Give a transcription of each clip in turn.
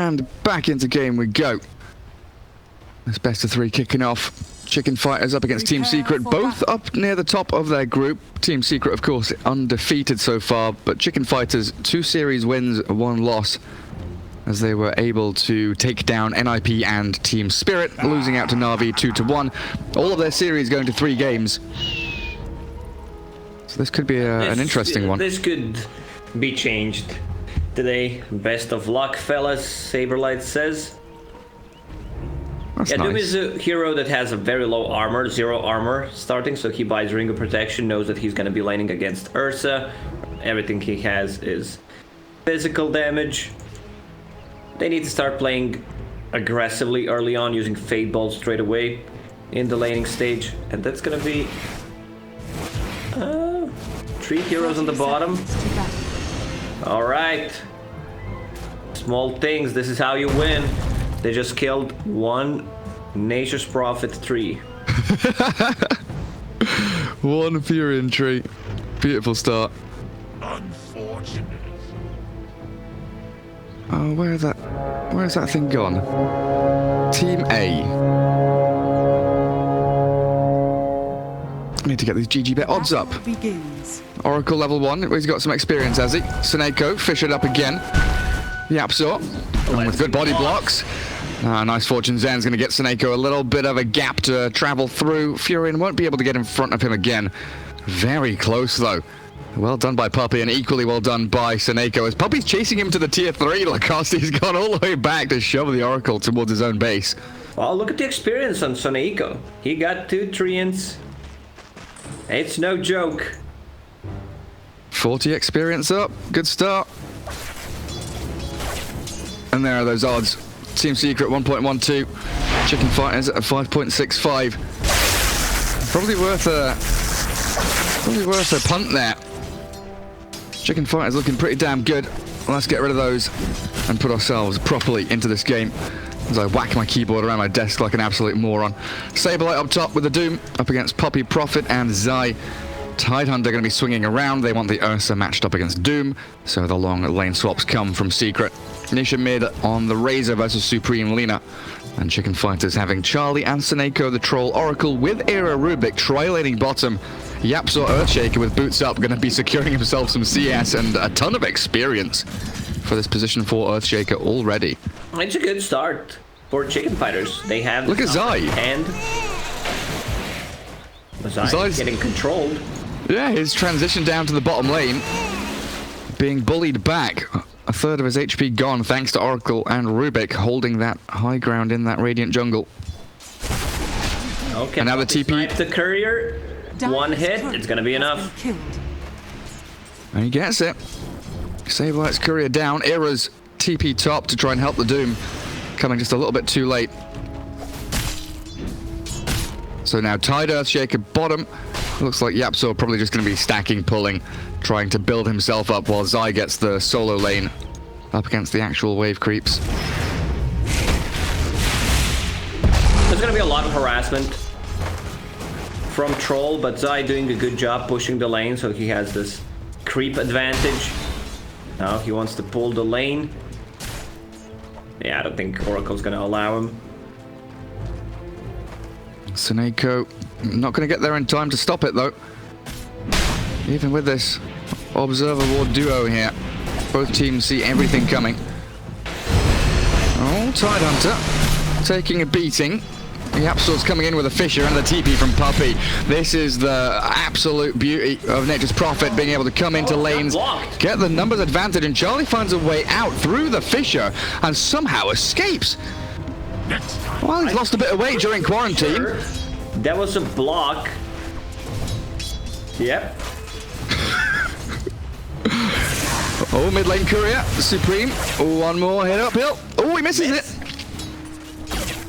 And back into game we go. This best of 3 kicking off. Chicken Fighters up against Team Secret, both up near the top of their group. Team Secret, of course, undefeated so far, but Chicken Fighters, 2 series wins, 1 loss, as they were able to take down NIP and Team Spirit, losing out to Na'Vi 2-1. All of their series going to 3 games. So this could be an interesting one. This could be changed today. Best of luck, fellas, Saberlight says. That's yeah, nice. Doom is a hero that has a very low armor, 0 armor starting, so he buys Ring of Protection, knows that he's going to be laning against Ursa. Everything he has is physical damage. They need to start playing aggressively early on, using Fade Bolt straight away in the laning stage, and that's going to be 3 heroes on the bottom. Alright. Small things, this is how you win. They just killed 1 Nature's Prophet tree. 1 Furion tree. Beautiful start. Unfortunate. Oh, where's that thing gone? Team A. Need to get these GG bet odds up. Oracle level 1. He's got some experience, has he? Seneko, fish it up again. Yapsor, and with good body blocks. Nice fortune. Zen's going to get Seneko a little bit of a gap to travel through. Furion won't be able to get in front of him again. Very close, though. Well done by Puppy, and equally well done by Seneko. As Puppy's chasing him to the tier 3, Lacoste's gone all the way back to shove the Oracle towards his own base. Well, look at the experience on Seneko. He got 2 Treants. It's no joke. 40 experience up. Good start. And there are those odds. Team Secret 1.12. Chicken Fighters at 5.65. Probably worth a punt there. Chicken Fighters looking pretty damn good. Let's get rid of those and put ourselves properly into this game as I whack my keyboard around my desk like an absolute moron. Saberlight up top with the Doom up against Puppy, Prophet, and Zai. Tidehunter going to be swinging around. They want the Ursa matched up against Doom, so the long lane swaps come from Secret. Nisha mid on the Razor versus Supreme Lina. And Chicken Fighters having Charlie and Seneko, the Troll Oracle, with Era Rubik tri-laning bottom. Yapsor Earthshaker with boots up, going to be securing himself some CS and a ton of experience for this position 4 Earthshaker already. It's a good start for Chicken Fighters. They have... Look at Zai. And... Zai's getting controlled. Yeah, his transition down to the bottom lane, being bullied back. A third of his HP gone thanks to Oracle and Rubik holding that high ground in that Radiant jungle. Okay, and now the TP. The courier, 1 hit, it's gonna be enough. And he gets it. Saberlight's courier down. Era's TP top to try and help the Doom. Coming just a little bit too late. So now Tide Earthshaker bottom. Looks like Yapsor probably just going to be stacking, pulling, trying to build himself up while Zai gets the solo lane up against the actual wave creeps. There's going to be a lot of harassment from Troll, but Zai doing a good job pushing the lane, so he has this creep advantage. Now he wants to pull the lane. Yeah, I don't think Oracle's going to allow him. Seneko not going to get there in time to stop it, though. Even with this Observer Ward duo here, both teams see everything coming. Oh, Tidehunter taking a beating. Yapsor's coming in with a Fisher and the TP from Puppy. This is the absolute beauty of Nature's Prophet being able to come into lanes, get the numbers advantage, and Charlie finds a way out through the Fisher and somehow escapes. Well, he's lost a bit of weight during quarantine. Sure. That was a block. Yep. Oh, mid lane courier, Supreme. One more hit uphill. Oh, he misses it.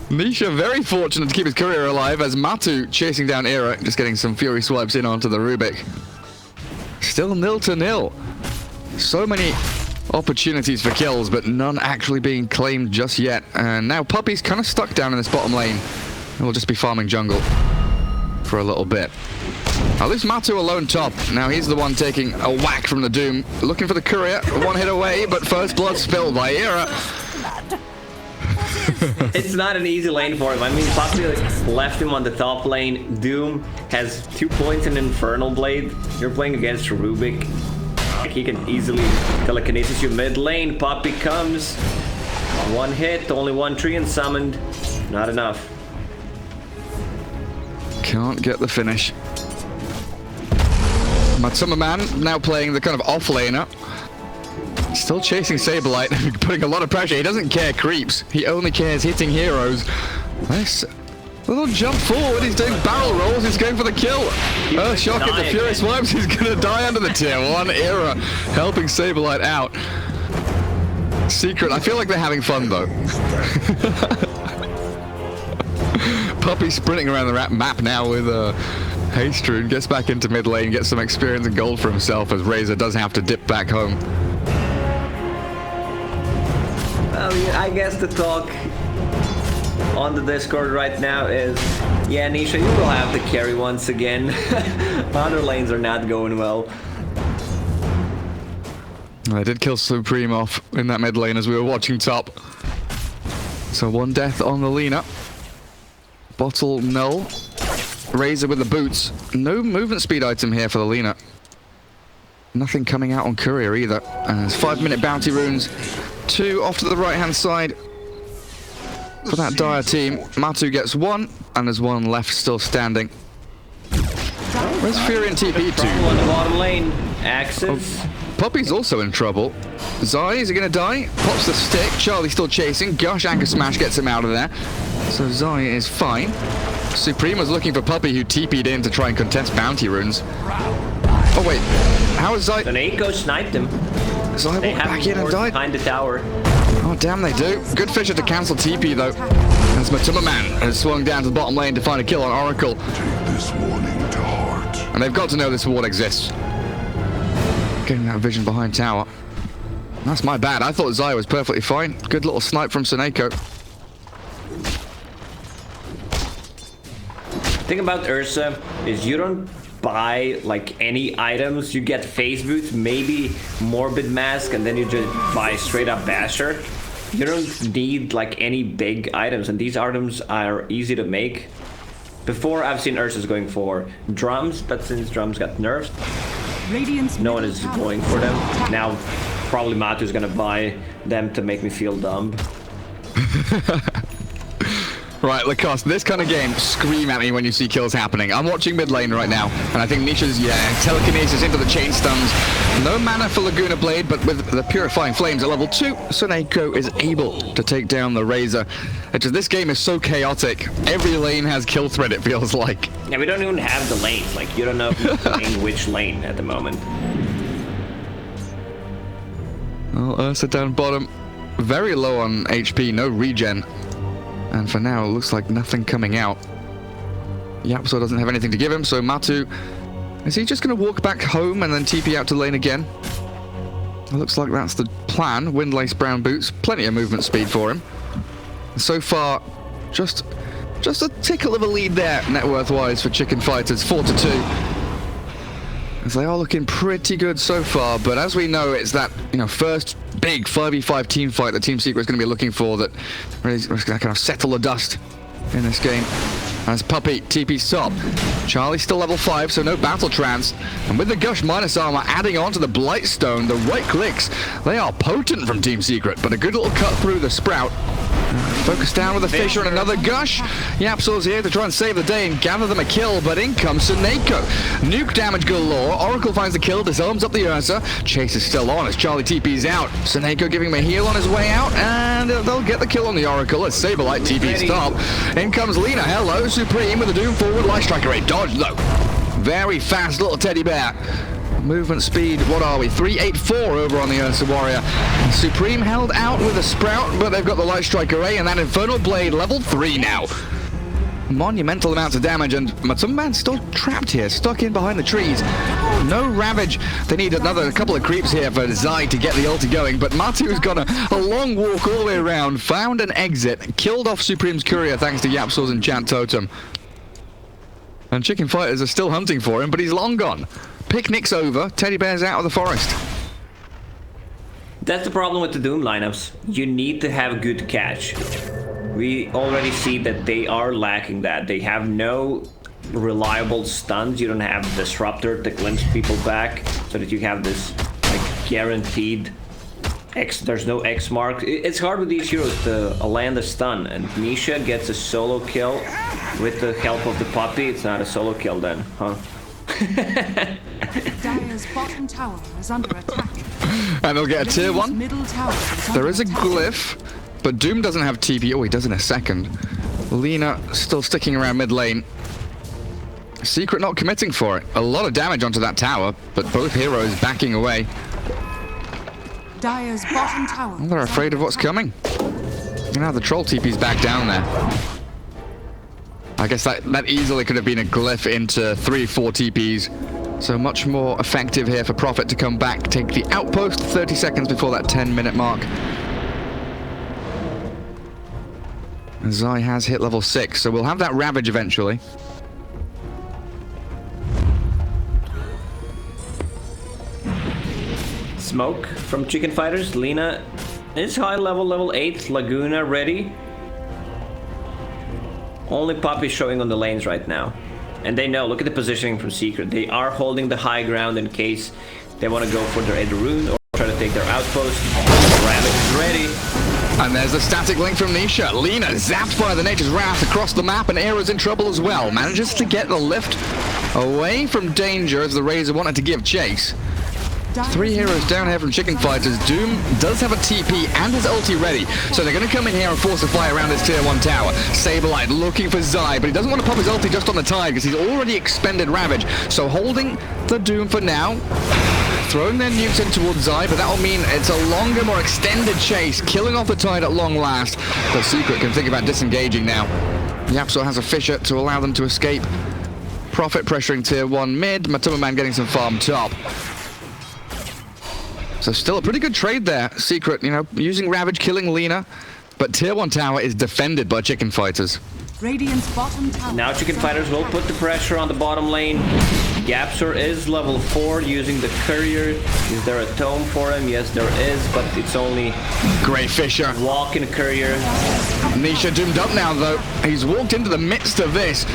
Nisha very fortunate to keep his courier alive as Matu chasing down Era, just getting some fury swipes in onto the Rubik. Still 0-0. So many opportunities for kills, but none actually being claimed just yet. And now Puppy's kind of stuck down in this bottom lane. We'll just be farming jungle for a little bit. At least Matu alone top. Now he's the one taking a whack from the Doom. Looking for the courier. 1 hit away, but first blood spilled by Era. It's not an easy lane for him. I mean, Puppy left him on the top lane. Doom has 2 points in Infernal Blade. You're playing against Rubik. He can easily telekinesis you mid lane. Puppy comes. 1 hit, only 1 tree and summoned. Not enough. Can't get the finish. Matsuma Man now playing the kind of off laner. Still chasing Saberlight, putting a lot of pressure. He doesn't care creeps. He only cares hitting heroes. Nice little jump forward. He's doing barrel rolls. He's going for the kill. Shock at the Furious Wipes. He's going to die under the tier 1 era. Helping Saberlight out. Secret. I feel like they're having fun though. Puppy sprinting around the map now with Hastrun. Gets back into mid lane, gets some experience and gold for himself as Razor does have to dip back home. I guess the talk on the Discord right now is, yeah, Nisha, you will have to carry once again. Other lanes are not going well. I did kill Supreme off in that mid lane as we were watching top. So 1 death on the Lina. Bottle null. Razor with the boots. No movement speed item here for the Lina. Nothing coming out on Courier either. And there's 5-minute bounty runes. 2 off to the right hand side for that Dire team. Matu gets 1 and there's 1 left still standing. Where's Fury and TP to? On the bottom lane. Axis. Puppy's also in trouble. Zai, is he gonna die? Pops the stick. Charlie still chasing. Gush Anchor Smash gets him out of there. So Zai is fine. Supreme was looking for Puppy, who TP'd in to try and contest bounty runes. Oh wait, how is Zai? An Echo sniped him. Zai walked back in and died? Behind the tower. Oh damn, they do. Good Fisher to cancel TP though. As Matumba Man has swung down to the bottom lane to find a kill on Oracle. Take this warning to heart. And they've got to know this ward exists. Getting that vision behind tower. That's my bad. I thought Zai was perfectly fine. Good little snipe from Seneko. The thing about Ursa is you don't buy like any items. You get phase boots, maybe Morbid Mask, and then you just buy straight up Basher. You don't need like any big items, and these items are easy to make. Before, I've seen Ursa's going for drums, but since drums got nerfed, no one is going for them. Now, probably Matu's gonna buy them to make me feel dumb. Right, Lacoste, this kind of game, scream at me when you see kills happening. I'm watching mid lane right now, and I think Nisha's, telekinesis into the chain stuns. No mana for Laguna Blade, but with the Purifying Flames at level 2, Seneko is able to take down the Razor. This game is so chaotic. Every lane has kill threat, it feels like. Yeah, we don't even have the lanes. Like, you don't know who's playing which lane at the moment. Well, Ursa down bottom. Very low on HP, no regen. And for now, it looks like nothing coming out. Yapso doesn't have anything to give him, so Matu... Is he just going to walk back home and then TP out to lane again? It looks like that's the plan. Windlace Brown Boots, plenty of movement speed for him. So far, just a tickle of a lead there, net worth-wise, for Chicken Fighters, 4-2. As they are looking pretty good so far, but as we know, it's that, first big 5v5 team fight that Team Secret is going to be looking for that really is going to kind of settle the dust in this game. As Puppy TP's top. Charlie's still level 5, so no battle trance. And with the Gush minus armor adding on to the Blightstone, the right clicks, they are potent from Team Secret, but a good little cut through the Sprout. Focus down with a Fisher and another Gush. Yapsol's here to try and save the day and gather them a kill, but in comes Seneko. Nuke damage galore. Oracle finds the kill, disarms up the Ursa. Chase is still on as Charlie TP's out. Seneko giving him a heal on his way out, and they'll get the kill on the Oracle as Saberlight TP's top. In comes Lina. Hello, Supreme with a Doom forward Light Striker. A dodge though. Very fast little teddy bear. Movement speed, what are we? 384 over on the Ursa Warrior. Supreme held out with a Sprout, but they've got the Light Strike Array and that Infernal Blade level 3 now. Monumental amounts of damage, and some man's still trapped here, stuck in behind the trees. No Ravage. They need a couple of creeps here for Zai to get the ulti going, but Matu's got a long walk all the way around, found an exit, killed off Supreme's Courier thanks to Yapsol's Enchant Totem. And Chicken Fighters are still hunting for him, but he's long gone. Picnic's over, Teddy Bear's out of the forest. That's the problem with the Doom lineups. You need to have good catch. we already see that they are lacking that. They have no reliable stuns. You don't have Disruptor to glimpse people back so that you have this like guaranteed X. There's no X mark. It's hard with these heroes to land a stun, and Nisha gets a solo kill with the help of the puppy. It's not a solo kill then, huh? Dire's bottom tower is under attack. And they'll get a tier 1. Middle tower is There under is a attack. glyph, but Doom doesn't have TP. Oh, he does in a second. Lina still sticking around mid lane. Secret not committing for it. A lot of damage onto that tower, but both heroes backing away. Dire's bottom tower. They're is afraid of under what's attack. coming. You know, the troll TP's back down there. I guess that easily could have been a glyph into 3-4 TPs. So much more effective here for Prophet to come back, take the outpost 30 seconds before that 10-minute mark. Zai has hit level 6, so we'll have that Ravage eventually. Smoke from Chicken Fighters. Lina is high level 8. Laguna ready. Only Puppy showing on the lanes right now. And they know, look at the positioning from Secret. They are holding the high ground in case they want to go for their Rune or try to take their outpost. Ravage is ready. And there's a static link from Nisha. Lina zapped by the Nature's Wrath across the map, and Era's in trouble as well. Manages to get the lift away from danger as the Razor wanted to give chase. 3 heroes down here from Chicken Fighters. Doom does have a TP and his ulti ready, so they're going to come in here and force a fire around this tier 1 tower. Saberlight looking for Zai, but he doesn't want to pop his ulti just on the tide because he's already expended Ravage. So holding the Doom for now, throwing their nukes in towards Zai, but that will mean it's a longer, more extended chase, killing off the tide at long last. The Secret can think about disengaging now. Yapsor has a Fissure to allow them to escape. Prophet pressuring tier 1 mid, Matuma Man getting some farm top. So still a pretty good trade there. Secret, you know, using Ravage, killing Lina. But tier 1 tower is defended by Chicken Fighters. Radiant's bottom tower. Now Chicken Fighters will put the pressure on the bottom lane. Yapsor is level 4 using the courier. Is there a tome for him? Yes, there is, but it's only Great Fissure. walking courier. Nisha doomed up now, though. He's walked into the midst of this.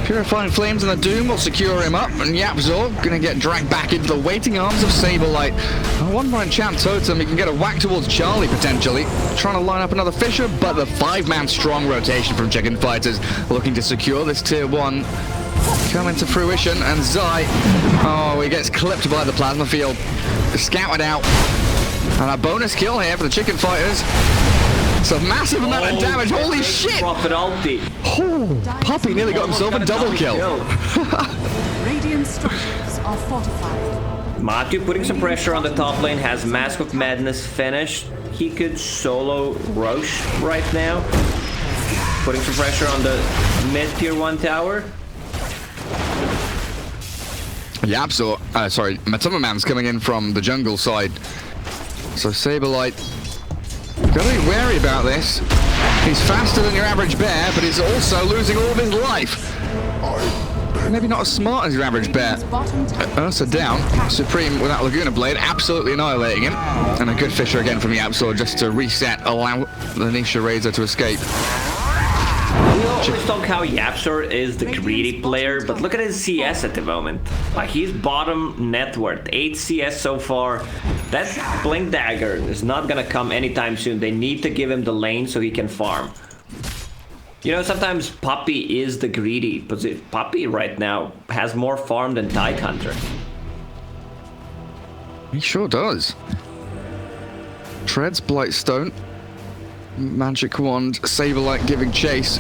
Purifying Flames and the Doom will secure him up, and Yapzor gonna get dragged back into the waiting arms of Saberlight. A one-man champ totem, he can get a whack towards Charlie potentially. Trying to line up another Fissure, but the 5-man strong rotation from Chicken Fighters looking to secure this tier 1 coming to fruition, and Zai, oh, he gets clipped by the plasma field, scouted out, and a bonus kill here for the Chicken Fighters. It's a massive amount of damage, holy shit! Prophet ulti. Oh, Puppy nearly got himself a double kill. Radiant structures are fortified. Matthew putting some pressure on the top lane, has Mask of Madness finished. He could solo Roche right now. Putting some pressure on the mid tier 1 tower. Yapzor, sorry, Matuma Man's coming in from the jungle side. So Saberlight, gotta be wary about this. He's faster than your average bear, but he's also losing all of his life. Maybe not as smart as your average bear. Radiant's bottom tower. Ursa down, Supreme without Laguna Blade, absolutely annihilating him. And a good Fissure again from Yapzor just to reset, allow the Nisha Razor to escape. We always talk how Yapsor is the greedy player, but look at his CS at the moment. Like, he's bottom net worth, 8 CS so far. That Blink Dagger is not gonna come anytime soon. They need to give him the lane so he can farm. You know, sometimes Puppy is the greedy, but Puppy right now has more farm than Tidehunter. He sure does. Treads Blightstone. Magic Wand, Saberlight giving chase.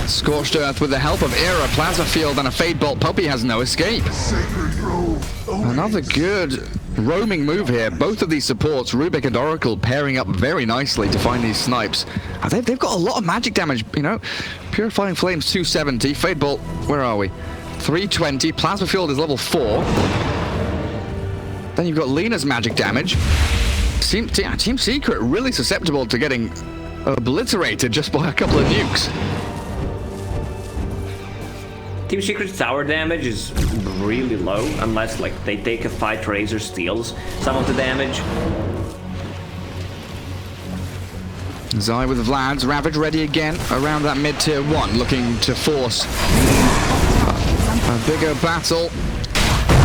Scorched Earth with the help of Era, Plasma Field, and a Fade Bolt. Puppy has no escape. Another good roaming move here. Both of these supports, Rubik and Oracle, pairing up very nicely to find these snipes. They've got a lot of magic damage, you know. Purifying Flames 270. Fade Bolt, where are we? 320. Plasma Field is level 4. Then you've got Lina's magic damage. Team Secret really susceptible to getting obliterated just by a couple of nukes. Team Secret's tower damage is really low, unless like they take a fight, Razor steals some of the damage. Zai with Vlad's Ravage ready again around that mid-tier 1, looking to force a bigger battle.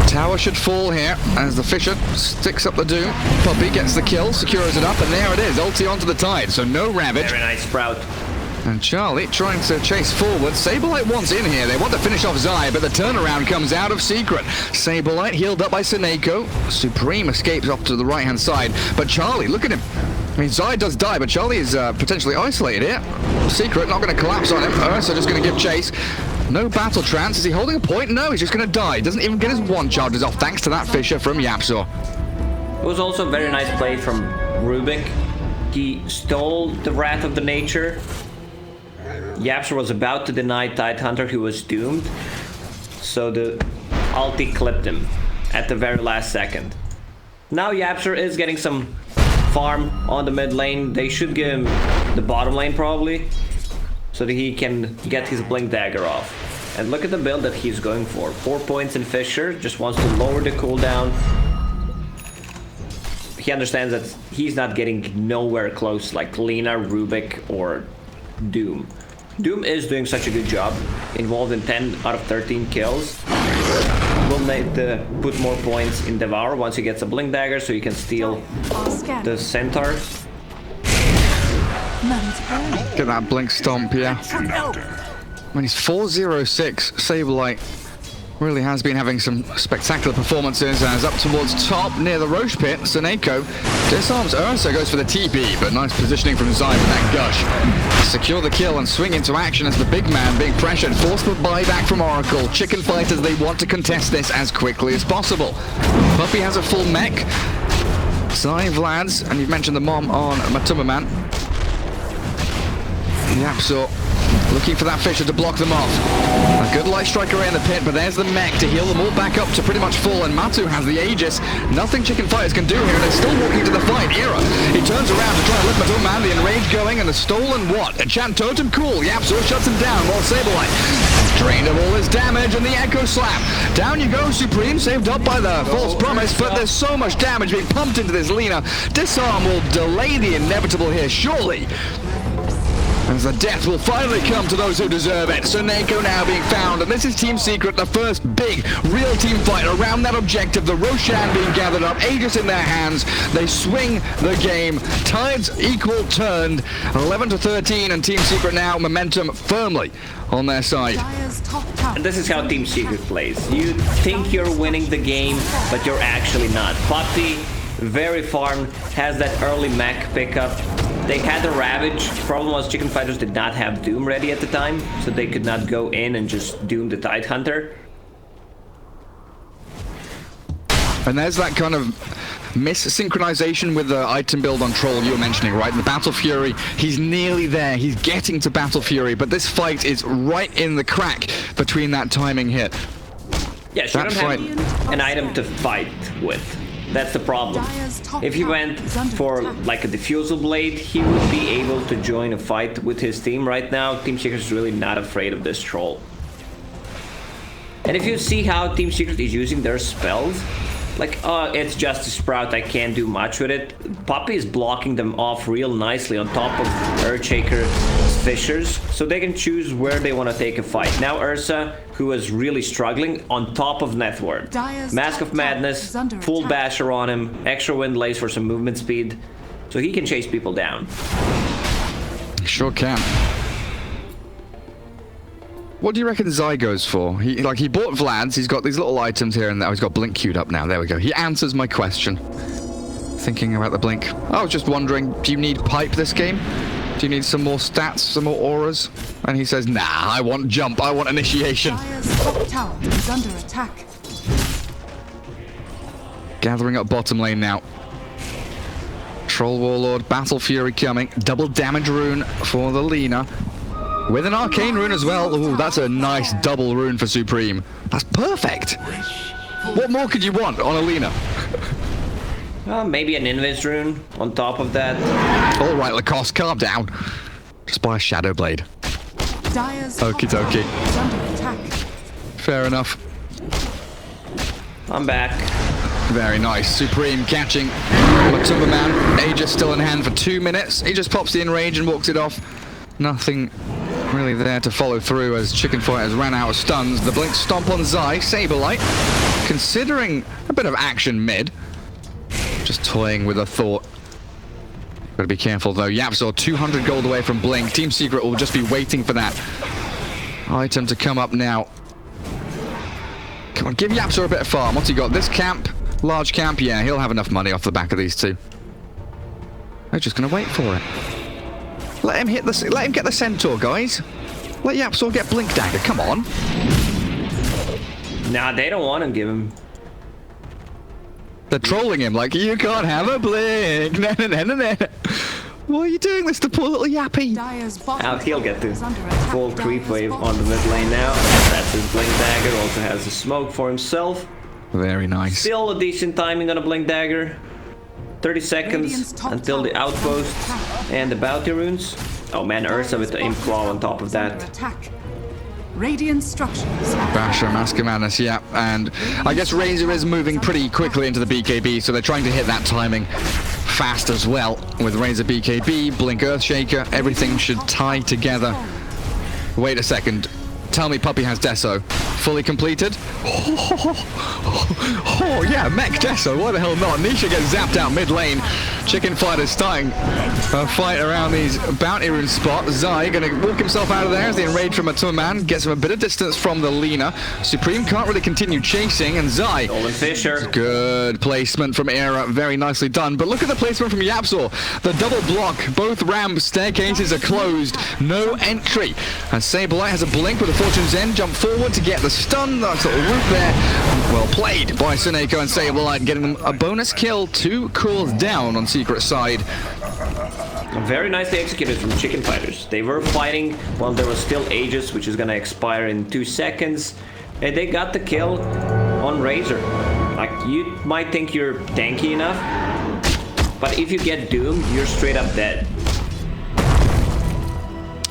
Tower should fall here as the Fisher sticks up the Doom. Puppy gets the kill, secures it up, and there it is. Ulti onto the Tide, so no Ravage. Very nice Sprout. And Charlie trying to chase forward. Saberlight wants in here. They want to finish off Zai, but the turnaround comes out of Secret. Saberlight healed up by Seneko. Supreme escapes off to the right-hand side. But Charlie, look at him. I mean, Zai does die, but Charlie is potentially isolated here. Secret not going to collapse on him. Ursa just going to give chase. No battle trance. Is he holding a point? No, he's just going to die. Doesn't even get his one charges off thanks to that Fisher from Yapzor. It was also a very nice play from Rubik. He stole the Wrath of the Nature. Yapzor was about to deny Tidehunter, who was doomed. So the ulti clipped him at the very last second. Now Yapzor is getting some farm on the mid lane. They should give him the bottom lane probably, so that he can get his Blink Dagger off. And look at the build that he's going for. 4 points in Fisher, just wants to lower the cooldown. He understands that he's not getting nowhere close like Lina, Rubik, or Doom. Doom is doing such a good job, involved in 10 out of 13 kills. Will need to put more points in Devour once he gets a Blink Dagger so he can steal the Centaur. Get that Blink Stomp, yeah. When he's 4-0-6, Saberlight really has been having some spectacular performances as up towards top near the Roche pit. Seneko disarms Ursa, goes for the TP, but nice positioning from Zai with that gush. Secure the kill and swing into action as the big man being pressured. Force the buyback from Oracle. Chicken fighters, they want to contest this as quickly as possible. Puppy has a full mech. Zai, Vlad's, and you've mentioned the mom on Matumaman. Yapzor looking for that Fisher to block them off. A good light striker in the pit, but there's the mech to heal them all back up to pretty much full, and Matu has the Aegis. Nothing Chicken Fighters can do here, and they're still walking to the fight. Era, he turns around to try and lift Matuman, the enrage going, and the stolen what? A Chant Totem, cool. Yapzor shuts him down while Saberlight drained of all his damage, and the Echo Slap. Down you go, Supreme, saved up by the False Promise, but there's so much damage being pumped into this Lina. Disarm will delay the inevitable here, surely. As the death will finally come to those who deserve it. Seneko now being found, and this is Team Secret, the first big, real team fight around that objective. The Roshan being gathered up, Aegis in their hands. They swing the game. Tides equal turned, 11-13, and Team Secret now momentum firmly on their side. And this is how Team Secret plays. You think you're winning the game, but you're actually not. Puppy, very farmed, has that early mech pickup. They had the Ravage. Problem was Chicken Fighters did not have Doom ready at the time, so they could not go in and just Doom the Tidehunter. And there's that kind of mis-synchronization with the item build on Troll you were mentioning, right? The Battle Fury, he's nearly there. He's getting to Battle Fury, but this fight is right in the crack between that timing hit. Yeah, she don't have an item to fight with. That's the problem. If he went for like a Diffusal Blade, he would be able to join a fight with his team. Right now, Team Secret is really not afraid of this Troll. And if you see how Team Secret is using their spells, like, oh, it's just a Sprout, I can't do much with it. Puppy is blocking them off real nicely on top of Earthshaker's Fishers, so they can choose where they want to take a fight. Now Ursa, who is really struggling, on top of Network. Mask of Madness, full basher on him, extra wind lace for some movement speed, so he can chase people down. Sure can. What do you reckon Zai goes for? He bought Vlad's, he's got these little items here and there. Oh, he's got Blink queued up now, there we go. He answers my question. Thinking about the Blink. I was just wondering, do you need pipe this game? Do you need some more stats, some more auras? And he says, nah, I want jump, I want initiation. Dire's top tower is under attack. Gathering up bottom lane now. Troll Warlord, Battle Fury coming. Double damage rune for the Lina. With an arcane rune as well. Ooh, that's a nice double rune for Supreme. That's perfect. What more could you want on Alina? Maybe an Invis rune on top of that. All right, Lacoste, calm down. Just buy a Shadow Blade. Okie dokie. Fair enough. I'm back. Very nice. Supreme catching Matumba Man. Aegis still in hand for 2 minutes. He just pops the enrage and walks it off. Nothing really there to follow through as Chicken Fighters ran out of stuns. The blink stomp on Zai. Saberlight considering a bit of action mid. Just toying with a thought. Gotta be careful though. Yapzor 200 gold away from blink. Team Secret will just be waiting for that item to come up now. Come on, give Yapzor a bit of farm. What's he got? This camp? Large camp? Yeah, he'll have enough money off the back of these two. They're just gonna wait for it. Let him get the centaur, guys. Let Yapzor get blink dagger. Come on. Nah, they don't want to give him. They're trolling him like, you can't have a blink. No. Why are you doing this to poor little Yappy? Now he'll get the full creep wave on the mid lane now. That's his blink dagger. Also has a smoke for himself. Very nice. Still a decent timing on a blink dagger. 30 seconds until the outpost and the bounty runes. Oh man, Ursa with the imp claw on top of that. Radiant structures. Basher, Mask of Madness, yeah. And I guess Razor is moving pretty quickly into the BKB, so they're trying to hit that timing fast as well. With Razor BKB, Blink Earthshaker, everything should tie together. Wait a second. Tell me Puppey has Deso. Fully completed? Oh, yeah, Mech Deso, why the hell not? Nisha gets zapped out mid lane. Chicken Fighter's starting a fight around these bounty rune spots. Zai gonna walk himself out of there as the enrage from a man gets him a bit of distance from the Lina. Supreme can't really continue chasing, and Zai. Golden Fisher. Good placement from Era, very nicely done. But look at the placement from Yapzor. The double block, both ramp staircases are closed, no entry. And Saberlight has a blink with a Fortune's End, jump forward to get the stun. Nice little root there. Well played by Suneko and Saberlight, getting them a bonus kill, 2 cools down on Secret side. Very nicely executed from Chicken Fighters. They were fighting while there was still Aegis, which is gonna expire in 2 seconds. And they got the kill on Razor. Like, you might think you're tanky enough, but if you get doomed, you're straight up dead.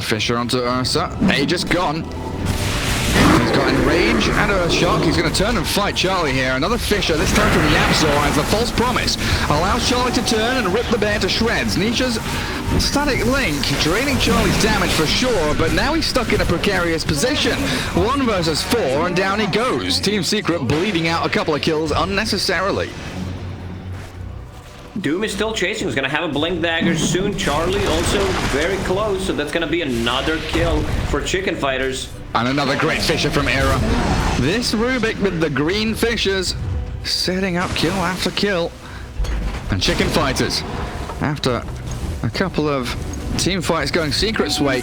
Fisher onto Ursa. Aegis gone. He's got Enrage and Earthshock. He's going to turn and fight Charlie here. Another Fisher, this time from Yapzor, as the false promise allows Charlie to turn and rip the bear to shreds. Nisha's static link draining Charlie's damage for sure, but now he's stuck in a precarious position. 1 versus 4, and down he goes. Team Secret bleeding out a couple of kills unnecessarily. Doom is still chasing. He's gonna have a blink dagger soon. Charlie also very close, so that's gonna be another kill for Chicken Fighters. And another great Fisher from Era. This Rubik with the green Fishers setting up kill after kill. And Chicken Fighters, after a couple of team fights going Secret's way,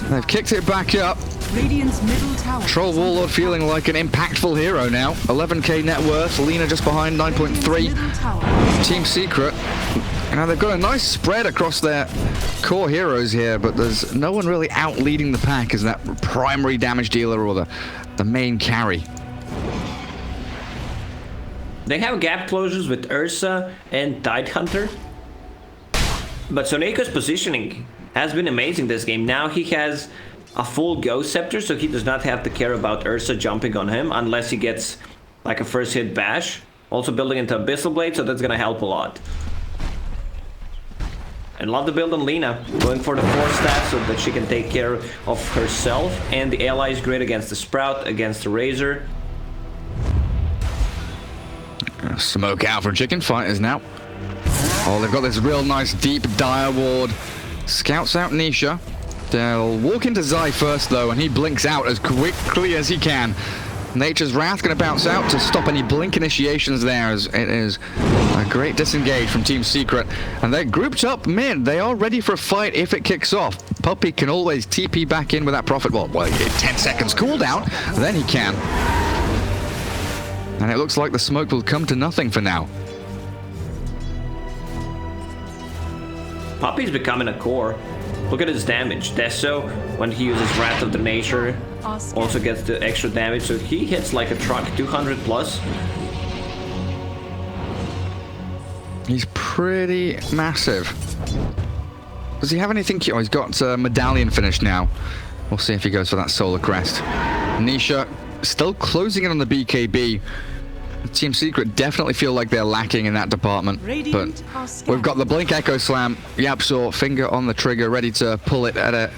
they've kicked it back up. Radiant's middle tower. Troll Warlord feeling like an impactful hero now. 11k net worth. Lina just behind 9.3. Team Secret. Now they've got a nice spread across their core heroes here, but there's no one really out leading the pack as that primary damage dealer or the main carry. They have gap closures with Ursa and Tidehunter. But Soneko's positioning has been amazing this game. Now he has a full Ghost Scepter, so he does not have to care about Ursa jumping on him unless he gets like a first hit bash. Also building into Abyssal Blade, so that's gonna help a lot. And love the build on Lina, going for the 4 staff so that she can take care of herself. And the ally is great against the Sprout, against the Razor. Smoke out for Chicken Fighters now. Oh, they've got this real nice deep dire ward. Scouts out Nisha. They'll walk into Zai first though, and he blinks out as quickly as he can. Nature's Wrath going to bounce out to stop any blink initiations there, as it is a great disengage from Team Secret. And they're grouped up mid. They are ready for a fight if it kicks off. Puppey can always TP back in with that Prophet Ball. Well, 10 seconds cooldown, then he can. And it looks like the smoke will come to nothing for now. Puppey's becoming a core. Look at his damage. Deso, when he uses Wrath of the Nature, also gets the extra damage, so he hits like a truck, 200 plus. He's pretty massive. Does he have anything? Oh, he's got Medallion finished now. We'll see if he goes for that Solar Crest. Nisha still closing in on the BKB. Team Secret definitely feel like they're lacking in that department. Radiant are But scattered. we've got the Blink Echo Slam. Yapsaw, finger on the trigger, ready to pull it at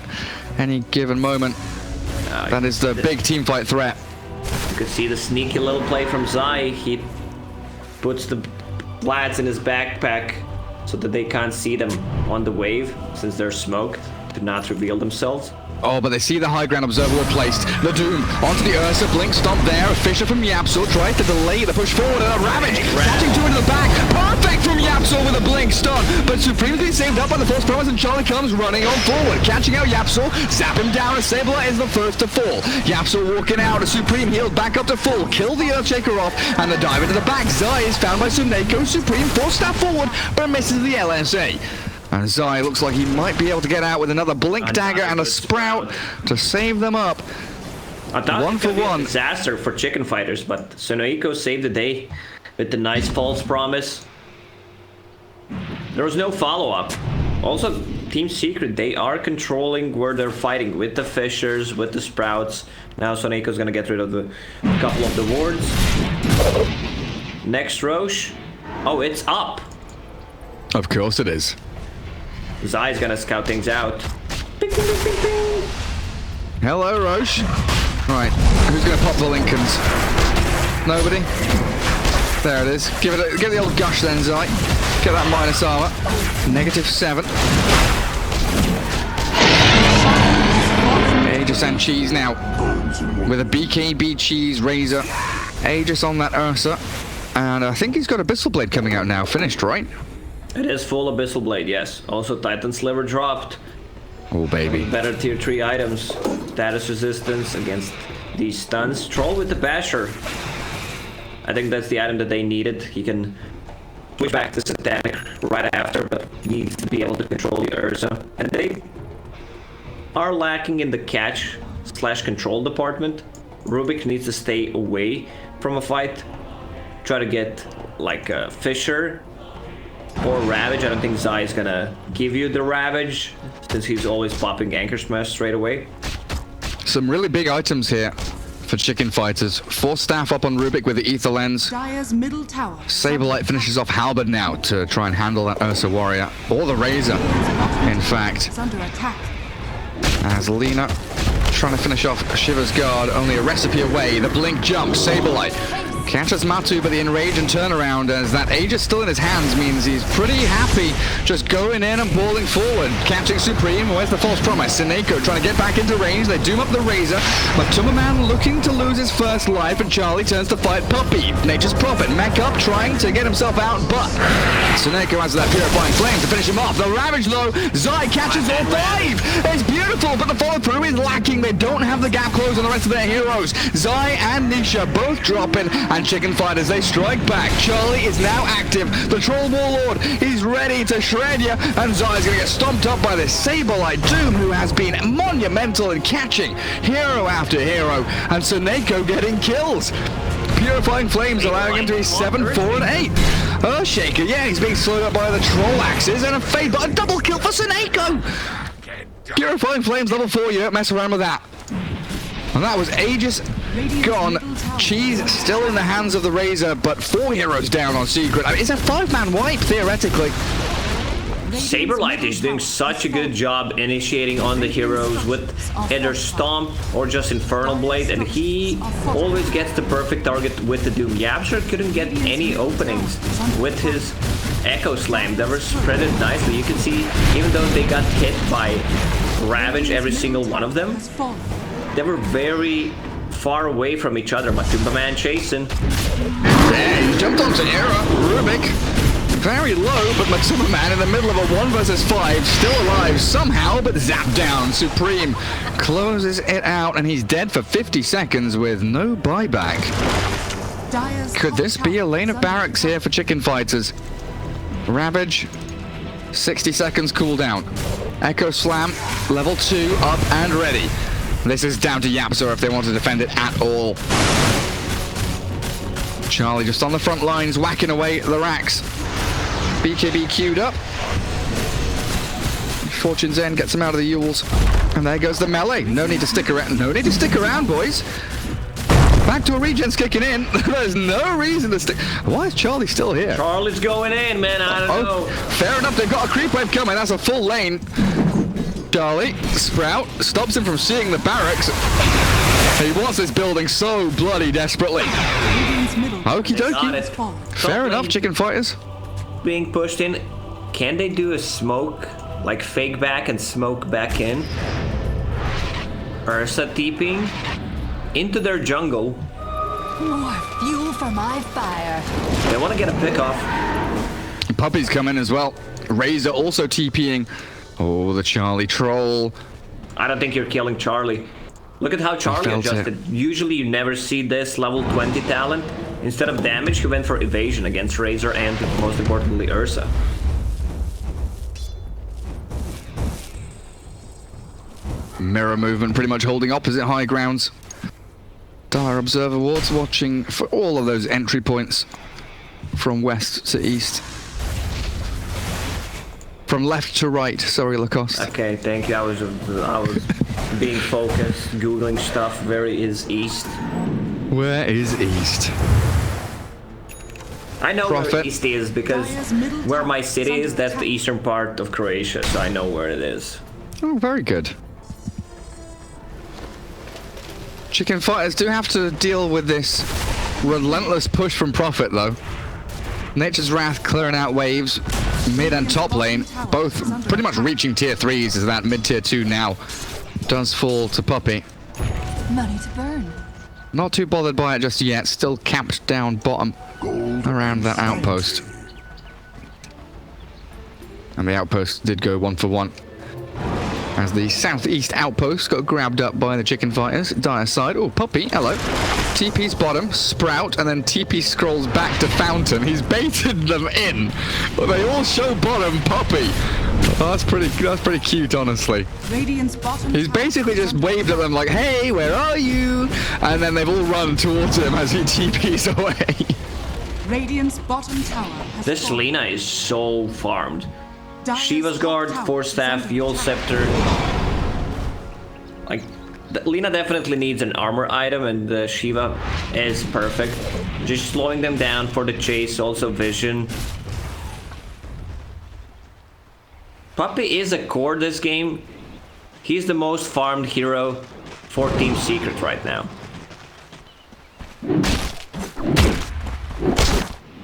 any given moment. That is the big team fight threat. You can see the sneaky little play from Zai. He puts the plats in his backpack so that they can't see them on the wave, since they're smoked, to not reveal themselves. Oh, but they see the high ground observer placed. The Doom onto the Ursa. Blink stomp there. A Fisher from Yapsaw tries to delay the push forward. And a Ravage catching two into the back. Perfect from Yapsaw with a Blink stun. But Supreme's been saved up by the False Promise, and Charlie comes running on forward. Catching out Yapsaw. Zap him down. A Sableye is the first to fall. Yapsaw walking out. A Supreme healed back up to full. Kill the Earthshaker off. And the dive into the back. Zai is found by Tsuneko. Supreme force step forward, but misses the LSA. And Zai looks like he might be able to get out with another Blink Dagger and a Sprout to save them up. I thought One it for could be a one. disaster for Chicken Fighters, but Tsuneko saved the day with the nice False Promise. There was no follow-up. Also, Team Secret, they are controlling where they're fighting with the Fishers, with the Sprouts. Now Tsuneko's gonna get rid of a couple of the wards. Next Roche. Oh, it's up. Of course it is. Zai's gonna scout things out. Bing, bing, bing, bing, bing. Hello, Roche. Right, who's going to pop the Lincolns? Nobody? There it is. Give the old gush then, Zai. Get that minus armor. -7. Aegis and Cheese now. With a BKB Cheese Razor. Aegis on that Ursa. And I think he's got Abyssal Blade coming out now. Finished, right? It is full Abyssal Blade, yes. Also Titan Sliver dropped. Oh, baby. Better tier 3 items. Status resistance against these stuns. Troll with the Basher. I think that's the item that they needed. He can switch back to Satanic right after, but needs to be able to control the Ursa. And they are lacking in the catch/control department. Rubik needs to stay away from a fight. Try to get like a Fisher or Ravage. I don't think Zai is gonna give you the Ravage, since he's always popping Anchor Smash straight away. Some really big items here for Chicken Fighters. Force Staff up on Rubik with the Ether Lens. Dire's middle tower. Saberlight finishes off Halberd now to try and handle that Ursa Warrior. Or the Razor, in fact. It's under attack. As Lena trying to finish off Shiva's guard, only a recipe away. The Blink jump, Saberlight catches Matu, but the enrage and turnaround as that Aegis still in his hands means he's pretty happy just going in and balling forward. Catching Supreme, where's the False Promise? Tsuneko trying to get back into range, they doom up the Razor, but Tumberman looking to lose his first life, and Charlie turns to fight Puppy. Nature's Prophet, mech up, trying to get himself out, but Tsuneko has that Purifying Flame to finish him off. The Ravage though, Zai catches all 5! It's beautiful, but the follow-through is lacking. They don't have the gap close on the rest of their heroes. Zai and Nisha both dropping, and Chicken Fighters, they strike back. Charlie is now active. The Troll Warlord is ready to shred you, and Zai's gonna get stomped up by this Saberlight Doom, who has been monumental in catching hero after hero, and Tsuneko getting kills. Purifying Flames allowing him to be 7, 4, and 8. Earthshaker, yeah, he's being slowed up by the Troll Axes, and a fade, but a double kill for Tsuneko! Purifying Flames level 4, you don't mess around with that. And that was Aegis gone. Cheese still in the hands of the Razor, but 4 heroes down on Secret. I mean, it's a 5-man wipe, theoretically. Saberlight is doing such a good job initiating on the heroes with either Stomp or just Infernal Blade, and he always gets the perfect target with the Doom. Yapster couldn't get any openings with his Echo Slam. They were spread it nicely. You can see, even though they got hit by Ravage, every single one of them, they were very far away from each other. Matumba Man chasing. He jumped onto Era. Rubik very low, but Matumba Man in the middle of a 1 versus 5, still alive somehow, but zapped down. Supreme closes it out, and he's dead for 50 seconds with no buyback. Could this be a lane of barracks here for Chicken Fighters? Ravage, 60 seconds cooldown. Echo Slam, level 2, up and ready. This is down to Yapsa if they want to defend it at all. Charlie just on the front lines, whacking away the racks. BKB queued up. Fortune's End gets him out of the Yules. And there goes the melee. No need to stick around. No need to stick around, boys. Backdoor regen's kicking in. There's no reason to stick. Why is Charlie still here? Charlie's going in, man. I don't know. Fair enough. They've got a creep wave coming. That's a full lane. Charlie, Sprout, stops him from seeing the barracks. He wants this building so bloody desperately. Okie dokie. Fair enough, chicken fighters. Being pushed in. Can they do a smoke? Like fake back and smoke back in? Ursa TPing into their jungle. More fuel for my fire. They want to get a pick off. Puppy's coming as well. Razor also TPing. Oh, the Charlie troll. I don't think you're killing Charlie. Look at how Charlie adjusted. Usually you never see this level 20 talent. Instead of damage, he went for evasion against Razor and, most importantly, Ursa. Mirror movement pretty much holding opposite high grounds. Dire Observer Wards watching for all of those entry points from west to east. From left to right, sorry, Lacoste. Okay, thank you. I was being focused, googling stuff. Where is east? Where is east? I know Prophet. where east is because where my city is, that's the eastern part of Croatia, so I know where it is. Oh, very good. Chicken fighters do have to deal with this relentless push from Prophet, though. Nature's Wrath clearing out waves, mid and top lane, both pretty much reaching tier 3s as that mid tier 2 now does fall to Puppy. Money to burn. Not too bothered by it just yet, still capped down bottom around that outpost. And the outpost did go 1 for 1. As the southeast outpost got grabbed up by the chicken fighters. Dire side. Oh, Puppy, hello. TP's bottom, Sprout, and then TP scrolls back to Fountain. He's baited them in, but they all show bottom Puppy. Oh, that's pretty cute, honestly. Radiant's bottom He's basically just waved at them like, hey, where are you? And then they've all run towards him as he TP's away. Radiant's bottom tower has This fallen. Lina is so farmed. Dire's Shiva's top Guard, tower Force is Staff, under Yule attack. Scepter. Like, Lina definitely needs an armor item, and Shiva is perfect. Just slowing them down for the chase, also vision. Puppy is a core this game. He's the most farmed hero for Team Secret right now.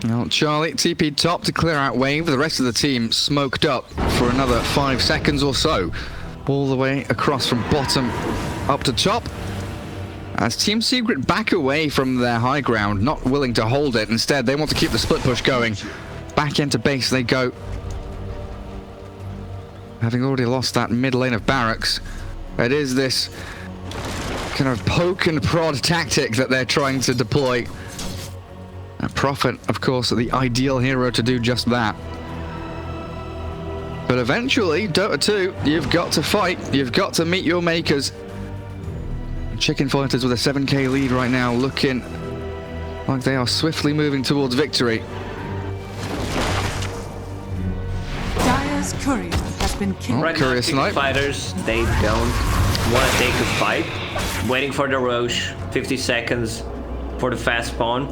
Well, Charlie, TP top to clear out wave. The rest of the team smoked up for another 5 seconds or so. All the way across from bottom up to top. As Team Secret back away from their high ground, not willing to hold it. Instead, they want to keep the split push going. Back into base they go. Having already lost that mid lane of barracks, it is this kind of poke and prod tactic that they're trying to deploy. A Prophet, of course, the ideal hero to do just that. But eventually, Dota 2, you've got to fight. You've got to meet your makers. Chicken fighters with a 7k lead right now, looking like they are swiftly moving towards victory. Dire's courier has been killed. Right Courier now, snipe. fighters, they don't want to take a fight. Waiting for the Roche, 50 seconds for the fast spawn.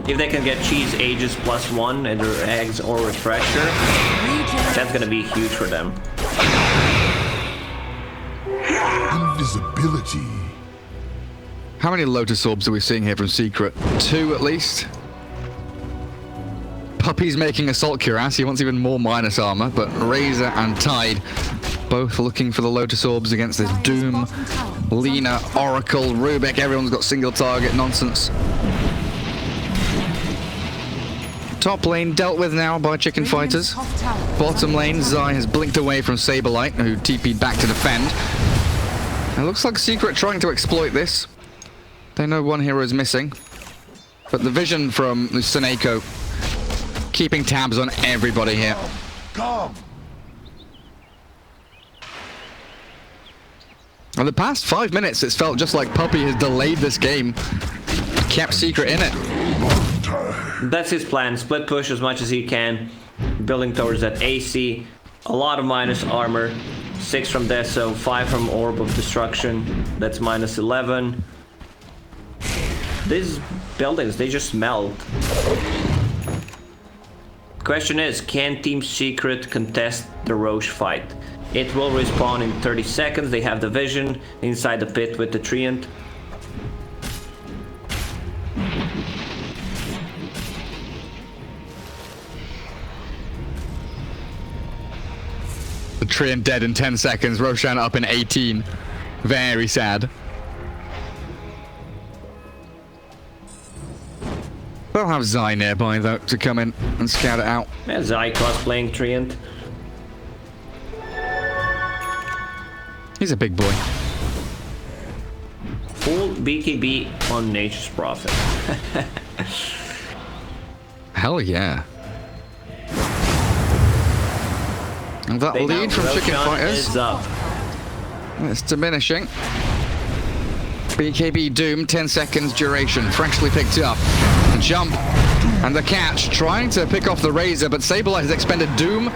If they can get cheese ages +1 and their eggs or refresher, that's gonna be huge for them. Invisibility. How many Lotus Orbs are we seeing here from Secret? 2 at least. Puppy's making Assault Cuirass. He wants even more minus armor, but Razor and Tide both looking for the Lotus Orbs against this Doom, Lina, Oracle, Rubik. Everyone's got single target nonsense. Top lane dealt with now by chicken fighters. Bottom lane, Zai has blinked away from Saberlight, who TP'd back to defend. It looks like Secret trying to exploit this. They know one hero is missing. But the vision from Seneko keeping tabs on everybody here. Come. In the past 5 minutes, it's felt just like Puppy has delayed this game. Kept Secret in it. That's his plan. Split push as much as he can. Building towards that AC. A lot of minus armor. 6 from Deso, 5 from Orb of Destruction. That's -11. these buildings, they just melt. Question is, can Team Secret contest the Roche fight? It will respawn in 30 seconds. They have the vision inside the pit with the Treant. The Treant dead in 10 seconds. Roshan up in 18. Very sad. They'll have Zai nearby, though, to come in and scout it out. Yeah, Zai cosplaying Treant. He's a big boy. Full BKB on Nature's Prophet. Hell yeah. And that lead from Chicken Fighters is up. is diminishing. BKB Doom, 10 seconds duration, freshly picked up. The jump and the catch, trying to pick off the Razor, but Sableye has expended Doom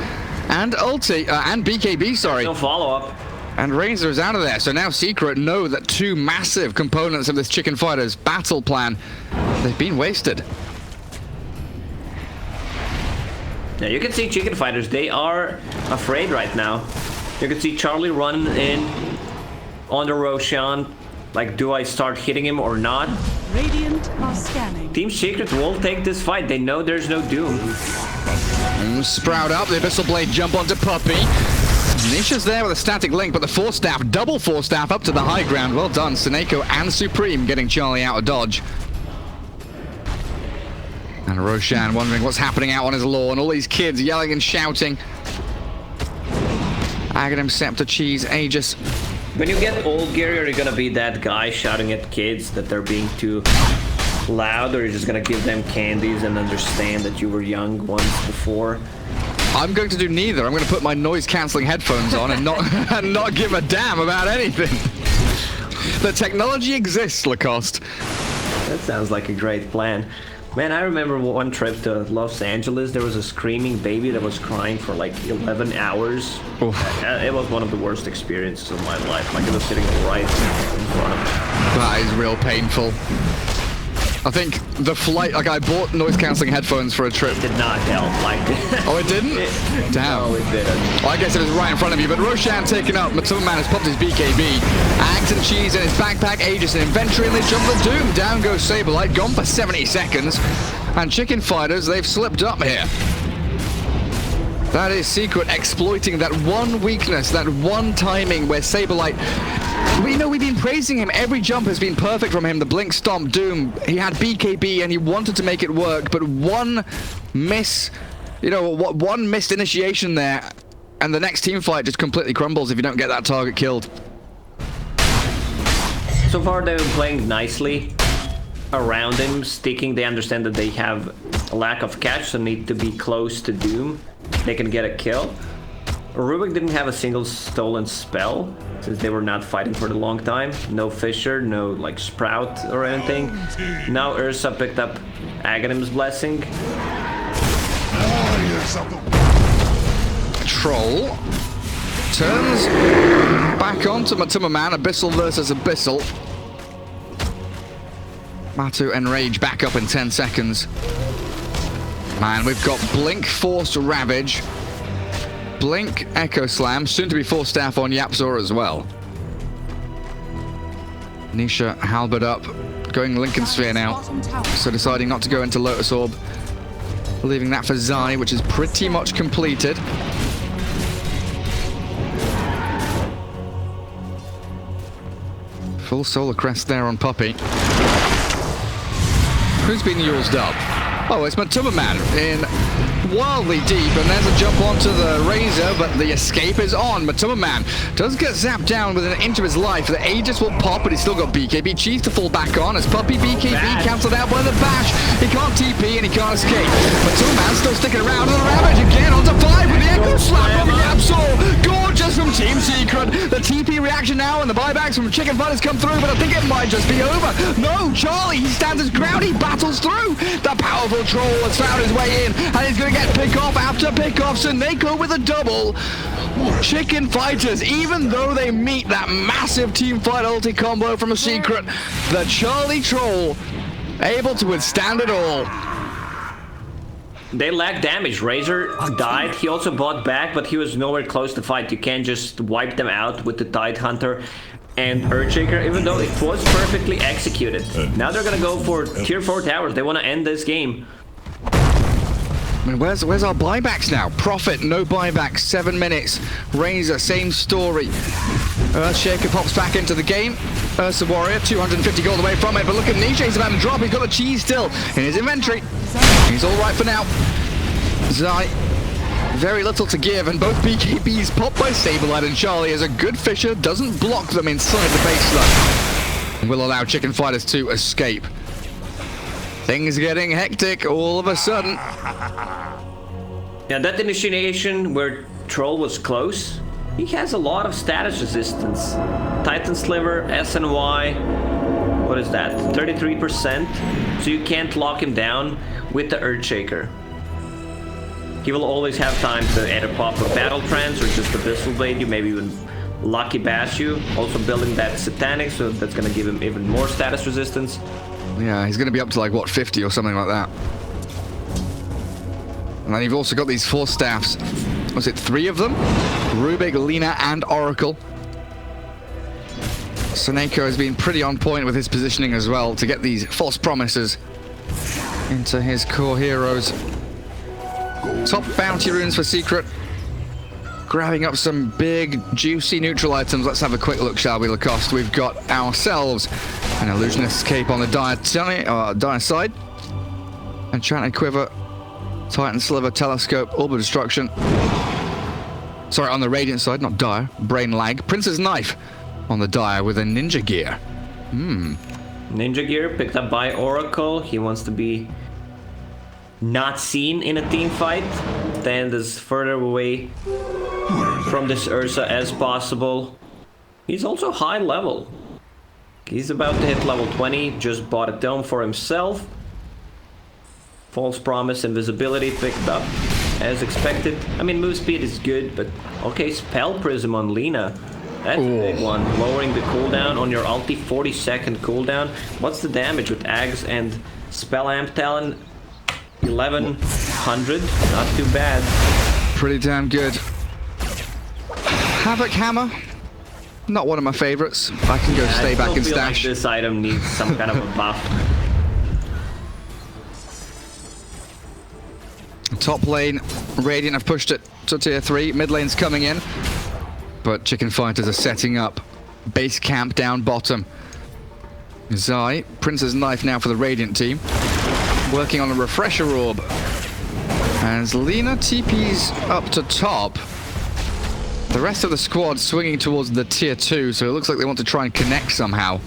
and ulti, and BKB, sorry. No follow-up. And Razor is out of there, so now Secret know that two massive components of this Chicken Fighters battle plan, they've been wasted. Yeah, you can see Chicken Fighters, they are afraid right now. You can see Charlie running in on the Roshan. Like, do I start hitting him or not? Radiant are scanning. Team Secret will take this fight. They know there's no Doom. And Sprout up, the Abyssal Blade jump onto Puppey. Nisha's there with a static link, but the Force Staff, double Force Staff up to the high ground. Well done, Seneko and Supreme getting Charlie out of dodge. And Roshan wondering what's happening out on his lawn. All these kids yelling and shouting. Aghanim, Scepter, Cheese, Aegis. When you get old, Gary, are you gonna be that guy shouting at kids that they're being too loud, or are you just gonna give them candies and understand that you were young once before? I'm going to do neither. I'm going to put my noise-canceling headphones on and not give a damn about anything. The technology exists, Lacoste. That sounds like a great plan. Man, I remember one trip to Los Angeles. There was a screaming baby that was crying for like 11 hours. It was one of the worst experiences of my life. Like, it was sitting right in front of me. That is real painful. I think the flight, like I bought noise-canceling headphones for a trip. It did not help. Like, oh, it didn't? Damn. No, it didn't. Well, I guess it was right in front of you, but Roshan taken up. Matuma Man has popped his BKB. Ags and Cheese in his backpack, Aegis in inventory, and they jump the Doom. Down goes Sableye, gone for 70 seconds. And Chicken Fighters, they've slipped up here. That is Secret exploiting that one weakness, that one timing where Sableye... We know we've been praising him. Every jump has been perfect from him. The Blink Stomp, Doom. He had BKB and he wanted to make it work, but one miss, one missed initiation there, and the next team fight just completely crumbles if you don't get that target killed. So far, they've been playing nicely around him, sticking. They understand that they have a lack of catch, so need to be close to Doom. They can get a kill. Rubik didn't have a single stolen spell, since they were not fighting for a long time. No Fissure, no like Sprout or anything. Now Ursa picked up Aghanim's Blessing. Troll turns back onto Matuma Man. Abyssal versus Abyssal. Matu Enrage back up in 10 seconds. Man, we've got Blink Force Ravage. Blink Echo Slam, soon to be Force Staff on Yapzor as well. Nisha halberd up, going Lincoln Sphere now. So deciding not to go into Lotus Orb. Leaving that for Zai, which is pretty much completed. Full Solar Crest there on Puppey. Who's been used up? Oh, it's Matuma Man in wildly deep, and there's a jump onto the Razor, but the escape is on. Matuma Man does get zapped down with an inch of his life. The Aegis will pop, but he's still got BKB Cheese to fall back on as Puppey BKB cancelled out by the bash. He can't TP and he can't escape. Matuma Man still sticking around, and the Ravage again onto 5 with the Echo Slap from Yapzor. Gorgeous from Team Secret. The TP reaction now, and the buybacks from Chicken Fighters come through, but I think it might just be over. No, Charlie, he stands his ground, he battles through. The powerful Troll has found his way in, and he's going to get pick-off after pick-off. Seneko with a double. Chicken Fighters, even though they meet that massive team fight ulti combo from a Secret, the Charlie Troll able to withstand it all. They lack damage. Razor died. He also bought back, but he was nowhere close to fight. You can't just wipe them out with the Tide Hunter and Earthshaker, even though it was perfectly executed. Now they're gonna go for tier 4 towers. They want to end this game. I mean, where's our buybacks now? Prophet, no buyback, 7 minutes. Razor, same story. Earthshaker pops back into the game. Ursa Warrior, 250 gold away from it, but look at Nisha, he's about to drop. He's got a cheese still in his inventory. He's all right for now. Zai, very little to give, and both BKBs popped by Sableye and Charlie as a good fisher doesn't block them inside the baseline. Will allow Chicken Fighters to escape. Things getting hectic all of a sudden. Yeah, that initiation where Troll was close, he has a lot of status resistance. Titan Sliver, SNY, what is that? 33%. So you can't lock him down with the Earthshaker. He will always have time to either pop a Battle Trance or just Abyssal Blade you, maybe even Lucky Bash you. Also building that Satanic, so that's gonna give him even more status resistance. Yeah, he's gonna be up to like, what, 50 or something like that. And then you've also got these 4 staffs. Was it 3 of them? Rubik, Lina, and Oracle. Seneko has been pretty on point with his positioning as well to get these false promises into his core heroes. Top bounty runes for Secret. Grabbing up some big, juicy neutral items. Let's have a quick look, shall we, Lacoste? We've got ourselves an Illusionist's Cape on the dire side. Enchanted Quiver, Titan Sliver, Telescope, Orb of Destruction. Sorry, on the Radiant side, not dire. Brain Lag. Prince's Knife on the dire with a Ninja Gear. Ninja Gear picked up by Oracle. He wants to be not seen in a team fight. Stand as further away from this Ursa as possible. He's also high level. He's about to hit level 20. Just bought a dome for himself. False Promise, Invisibility picked up as expected. I mean, move speed is good, but okay, Spell Prism on Lina. That's a big one. Lowering the cooldown on your ulti, 40-second cooldown. What's the damage with Ags and Spell Amp Talon? 1100. Not too bad. Pretty damn good. Havoc Hammer. Not one of my favorites. I can go stay back and stash. Like this item needs some kind of a buff. Top lane, Radiant have pushed it to tier 3. Mid lane's coming in. But Chicken Fighters are setting up base camp down bottom. Zai, Prince's Knife now for the Radiant team. Working on a Refresher Orb. As Lina TP's up to top. The rest of the squad swinging towards the tier 2, so it looks like they want to try and connect somehow.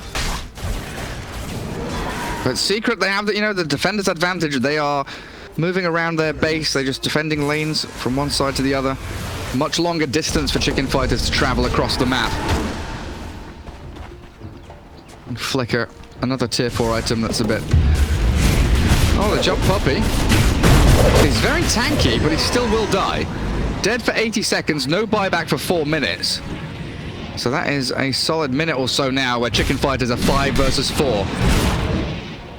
But Secret, they have the, the defender's advantage. They are moving around their base. They're just defending lanes from one side to the other. Much longer distance for Chicken Fighters to travel across the map. And Flicker, another tier 4 item that's a bit... Oh, the Jump Puppy. He's very tanky, but he still will die. Dead for 80 seconds, no buyback for 4 minutes. So that is a solid minute or so now where Chicken Fighters are 5 versus 4.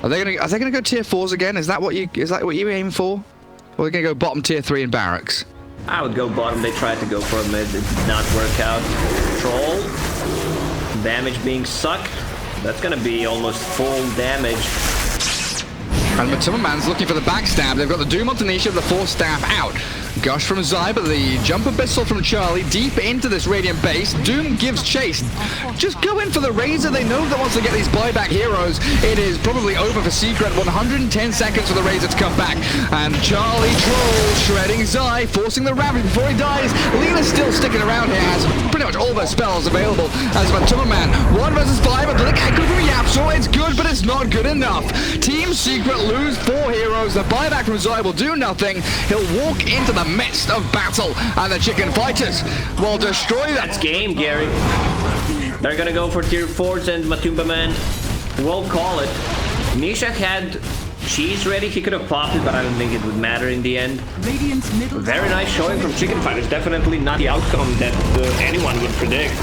Are they gonna go tier 4s again? Is that what you aim for? Or are they gonna go bottom tier 3 in barracks? I would go bottom. They tried to go for a mid. It did not work out. Troll. Damage being sucked. That's gonna be almost full damage. And Matuma Man's looking for the backstab. They've got the Doom on Tanisha, the 4 staff out. Gush from Zai, but the Jump Abyssal from Charlie deep into this Radiant base. Doom gives chase. Just go in for the Razor. They know that once they get these buyback heroes, it is probably over for Secret. 110 seconds for the Razor to come back. And Charlie Troll shredding Zai, forcing the Ravage before he dies. Lena's still sticking around here, has pretty much all their spells available as Matuma Man. 1 versus 5, but the echo from Yapso. It's good, but it's not good enough. Team Secret lose 4 heroes. The buyback from Zai will do nothing. He'll walk into the midst of battle, and the Chicken Fighters will destroy them. That's game, Gary. They're gonna go for tier 4s, and Matumba Man will call it. Nisha had cheese ready. He could have popped it, but I don't think it would matter in the end. Radiant's middle Very nice showing from Chicken Fighters. Definitely not the outcome that anyone would predict.